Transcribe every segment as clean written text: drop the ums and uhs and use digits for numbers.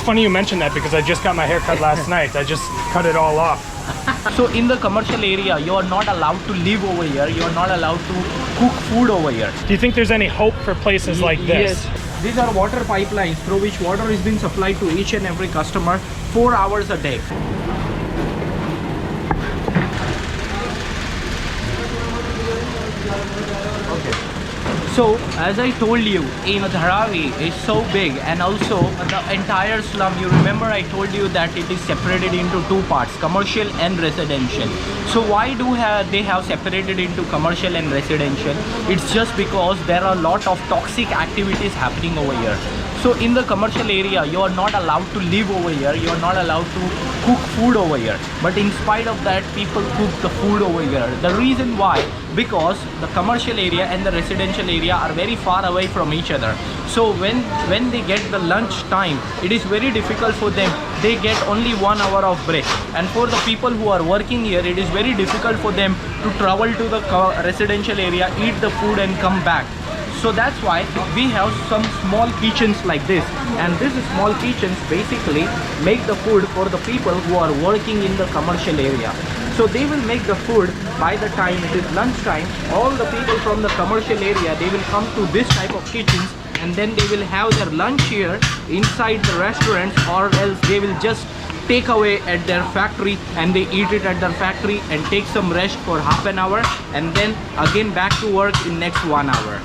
funny you mentioned that because I just got my hair cut last night. I just cut it all off. So in the commercial area, you are not allowed to live over here. You are not allowed to cook food over here. Do you think there's any hope for places like this? Yes. These are water pipelines through which water is being supplied to each and every customer 4 hours a day. So as I told you, in Dharavi is so big, and also the entire slum, you remember I told you that it is separated into two parts, commercial and residential. So why do they have separated into commercial and residential? It's just because there are a lot of toxic activities happening over here. So in the commercial area, you are not allowed to live over here, you are not allowed to cook food over here. But in spite of that, people cook the food over here. The reason why, because the commercial area and the residential area are very far away from each other. So when they get the lunch time, it is very difficult for them. They get only 1 hour of break. And for the people who are working here, it is very difficult for them to travel to the residential area, eat the food and come back. So that's why we have some small kitchens like this, and these small kitchens basically make the food for the people who are working in the commercial area. So they will make the food by the time it is lunchtime. All the people from the commercial area, they will come to this type of kitchens, and then they will have their lunch here inside the restaurants, or else they will just take away at their factory and they eat it at their factory and take some rest for half an hour, and then again back to work in next 1 hour.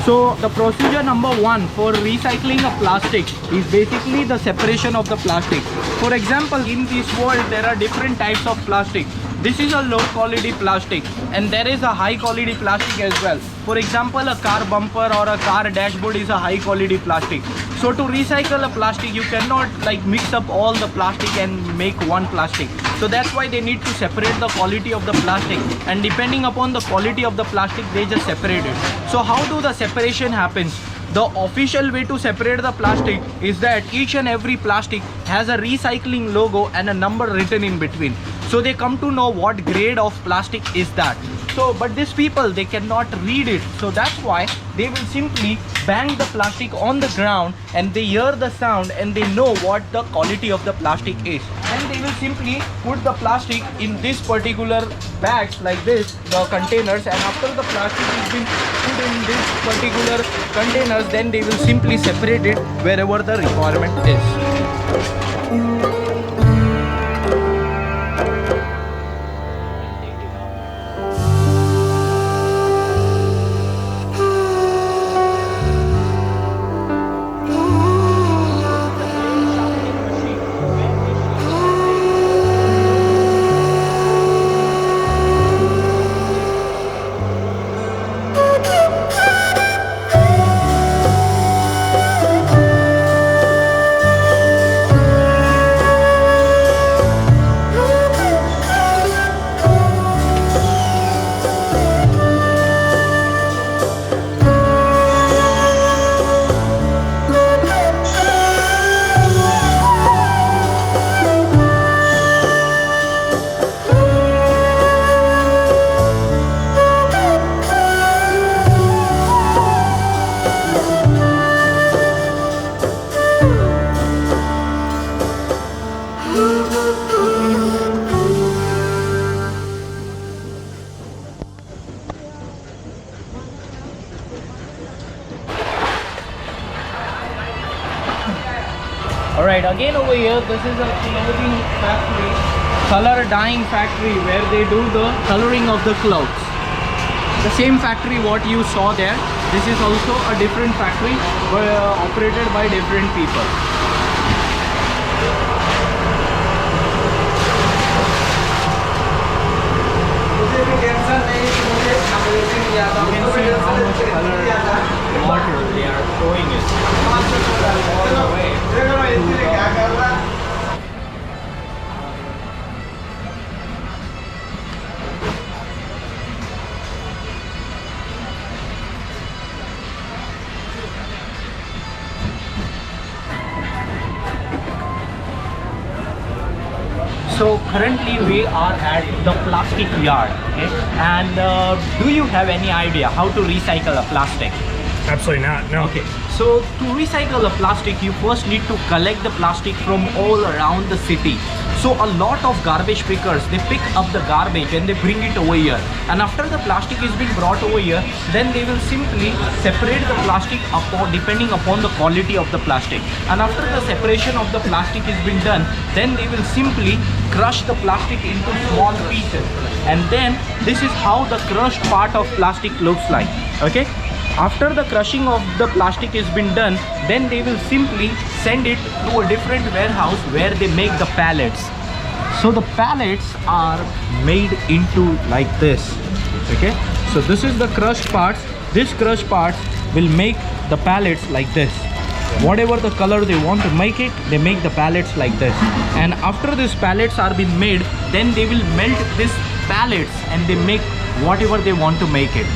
So the procedure number 1 for recycling a plastic is basically the separation of the plastic. For example, in this world there are different types of plastic. This is a low quality plastic, and there is a high quality plastic as well. For example, a car bumper or a car dashboard is a high quality plastic. So to recycle a plastic, you cannot like mix up all the plastic and make one plastic. So that's why they need to separate the quality of the plastic, and depending upon the quality of the plastic, they just separate it. So how do the separation happens? The official way to separate the plastic is that each and every plastic has a recycling logo and a number written in between. So they come to know what grade of plastic is that. So but these people, they cannot read it, so that's why they will simply bang the plastic on the ground, and they hear the sound and they know what the quality of the plastic is, and they will simply put the plastic in this particular bags like this, the containers, and after the plastic is been put in this particular containers, then they will simply separate it wherever the requirement is. side again over here, this is a clothing factory, color dyeing factory, where they do the coloring of the clothes. The same factory what you saw there, this is also a different factory operated by different people. You can see how much color water they are showing it. All the way to the So currently we are at the plastic yard, okay? And do you have any idea how to recycle a plastic? Absolutely not. No. Okay, so to recycle a plastic, you first need to collect the plastic from all around the city. So a lot of garbage pickers, they pick up the garbage and they bring it over here. And after the plastic is being brought over here, then they will simply separate the plastic depending upon the quality of the plastic. And after the separation of the plastic is been done, then they will simply crush the plastic into small pieces. And then this is how the crushed part of plastic looks like, okay? After the crushing of the plastic has been done, then they will simply send it to a different warehouse where they make the pallets. So the pallets are made into like this, okay? So this is the crushed parts. This crushed parts will make the pallets like this. Whatever the color they want to make it, they make the pallets like this. And after these pallets are been made, then they will melt these pallets and they make whatever they want to make it.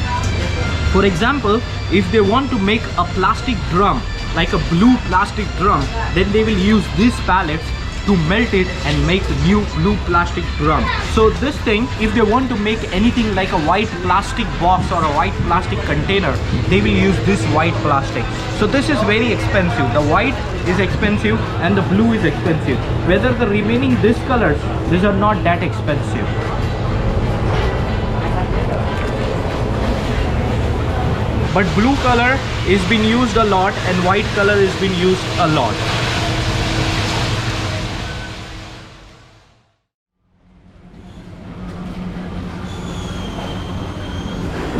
For example, if they want to make a plastic drum, like a blue plastic drum, then they will use these pallets to melt it and make a new blue plastic drum. So this thing, if they want to make anything like a white plastic box or a white plastic container, they will use this white plastic. So this is very expensive. The white is expensive and the blue is expensive. Whether the remaining these colors, these are not that expensive. But blue color is being used a lot and white color is being used a lot.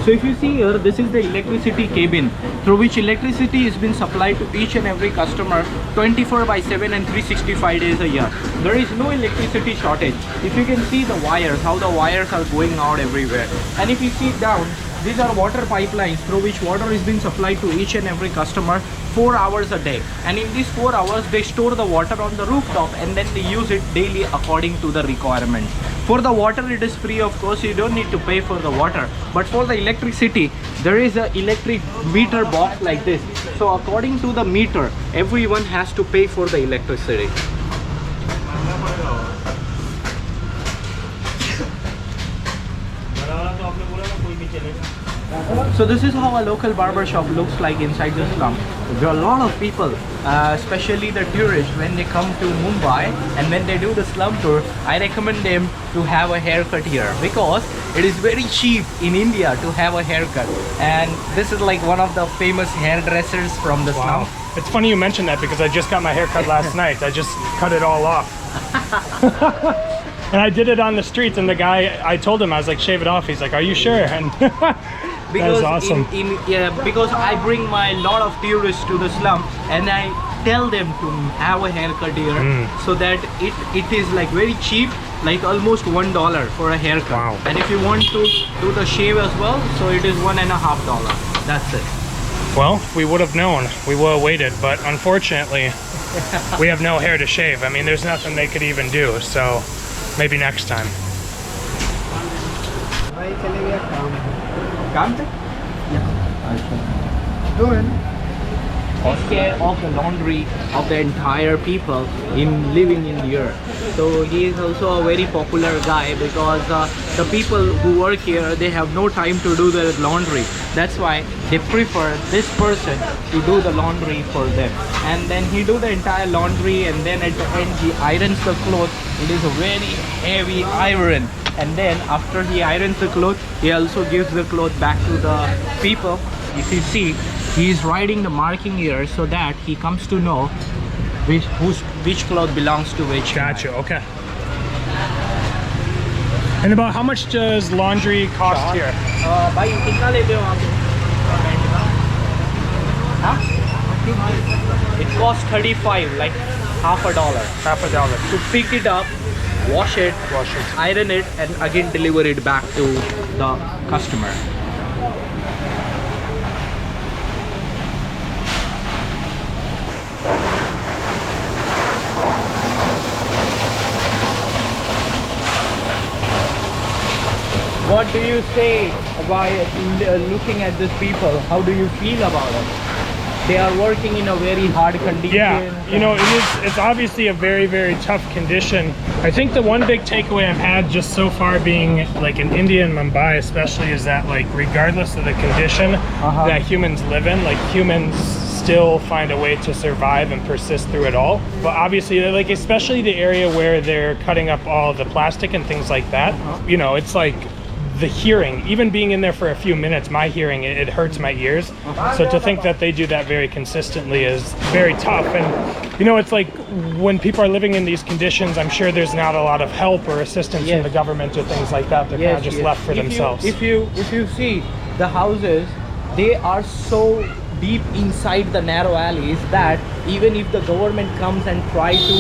So if you see here, this is the electricity cabin through which electricity is being supplied to each and every customer 24/7 and 365 days a year. There is no electricity shortage. If you can see the wires, how the wires are going out everywhere. And if you see down, these are water pipelines through which water is being supplied to each and every customer 4 hours a day. And in these 4 hours, they store the water on the rooftop and then they use it daily according to the requirement. For the water, it is free, of course, you don't need to pay for the water. But for the electricity, there is an electric meter box like this. So according to the meter, everyone has to pay for the electricity. So this is how a local barber shop looks like inside the slum. There are a lot of people, especially the tourists, when they come to Mumbai and when they do the slum tour, I recommend them to have a haircut here because it is very cheap in India to have a haircut. And this is like one of the famous hairdressers from the slum. It's funny you mentioned that because I just got my hair cut last night. I just cut it all off. And I did it on the streets and the guy, I told him, I was like, shave it off. He's like, are you sure? And because that was awesome. Because I bring my lot of tourists to the slum and I tell them to have a haircut here so that it is like very cheap, like almost $1 for a haircut. Wow. And if you want to do the shave as well, so it is $1.50. That's it. Well, we would have known. We would have waited, but unfortunately, we have no hair to shave. I mean, there's nothing they could even do, so maybe next time. Take care of the laundry of the entire people in living in here. So he is also a very popular guy because the people who work here, they have no time to do the laundry. That's why they prefer this person to do the laundry for them. And then he do the entire laundry and then at the end he irons the clothes. It is a very heavy iron. And then after he irons the clothes, he also gives the clothes back to the people. If you see, he is writing the marking here so that he comes to know which cloth belongs to which. Gotcha. Okay. And about how much does laundry cost here? भाई कितना लेते हो आप? Huh? It costs 35, like $50. $50. To pick it up, wash it, iron it, and again deliver it back to the customer. What do you say about looking at these people? How do you feel about it? They are working in a very hard condition. Yeah, you know, it's obviously a very, very tough condition. I think the one big takeaway I've had just so far being like in India and Mumbai especially is that like regardless of the condition that humans live in, like humans still find a way to survive and persist through it all. But obviously like especially the area where they're cutting up all the plastic and things like that, you know, it's like the hearing, even being in there for a few minutes, my hearing, it hurts my ears. So to think that they do that very consistently is very tough. And you know, it's like when people are living in these conditions, I'm sure there's not a lot of help or assistance from the government or things like that. They're kind of just left for themselves. If you see the houses, they are so deep inside the narrow alleys that even if the government comes and try to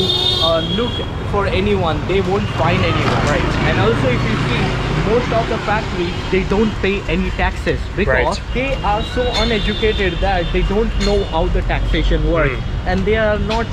look for anyone, they won't find anyone. Right. And also if you see, most of the factories, they don't pay any taxes because they are so uneducated that they don't know how the taxation works. And they are not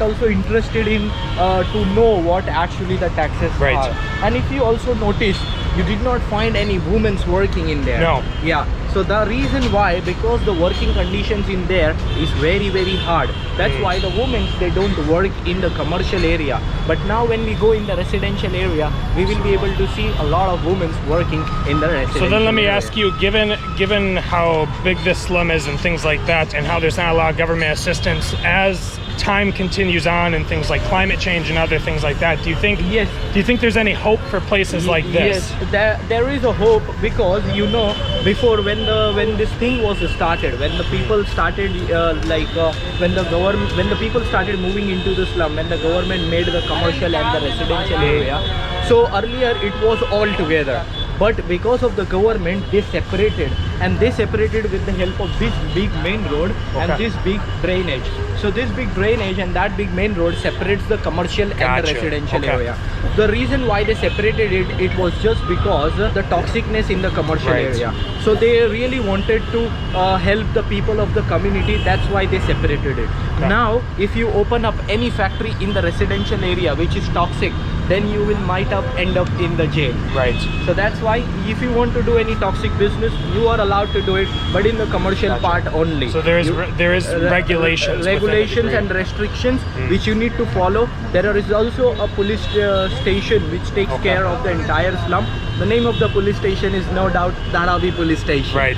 also interested in to know what actually the taxes are. And if you also notice, you did not find any women working in there. No. Yeah. So the reason why, because the working conditions in there is very, very hard. That's why the women, they don't work in the commercial area. But now when we go in the residential area, we will be able to see a lot of women working in the residential So then let me area. ask you, given how big this slum is and things like that, and how there's not a lot of government assistance, as time continues on and things like climate change and other things like that, do you think there's any hope for places like this? Yes, there is a hope, because you know, before when this thing was started, when the people started when the people started moving into the slum, when the government made the commercial and the residential area, so earlier it was all together. But because of the government, they separated, and they separated with the help of this big main road and this big drainage. So this big drainage and that big main road separates the commercial and the residential area. The reason why they separated it was just because the toxicness in the commercial area. So they really wanted to help the people of the community. That's why they separated it. Now, if you open up any factory in the residential area which is toxic, then you will end up in the jail. So that's why if you want to do any toxic business, you are allowed to do it, but in the commercial part only. So there is regulations and restrictions which you need to follow. There is also a police station which takes care of the entire slum. The name of the police station is no doubt Dharavi police station. Right.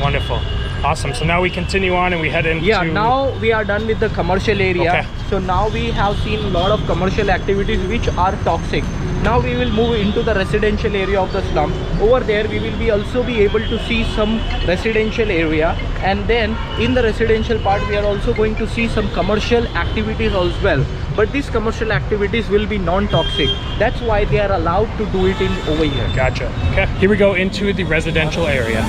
Wonderful. Awesome. So now we continue on and we head into... Yeah, now we are done with the commercial area. So now we have seen a lot of commercial activities which are toxic. Now we will move into the residential area of the slum. Over there we will also be able to see some residential area, and then in the residential part we are also going to see some commercial activities as well. But these commercial activities will be non-toxic. That's why they are allowed to do it in over here. Gotcha. Okay. Here we go into the residential area.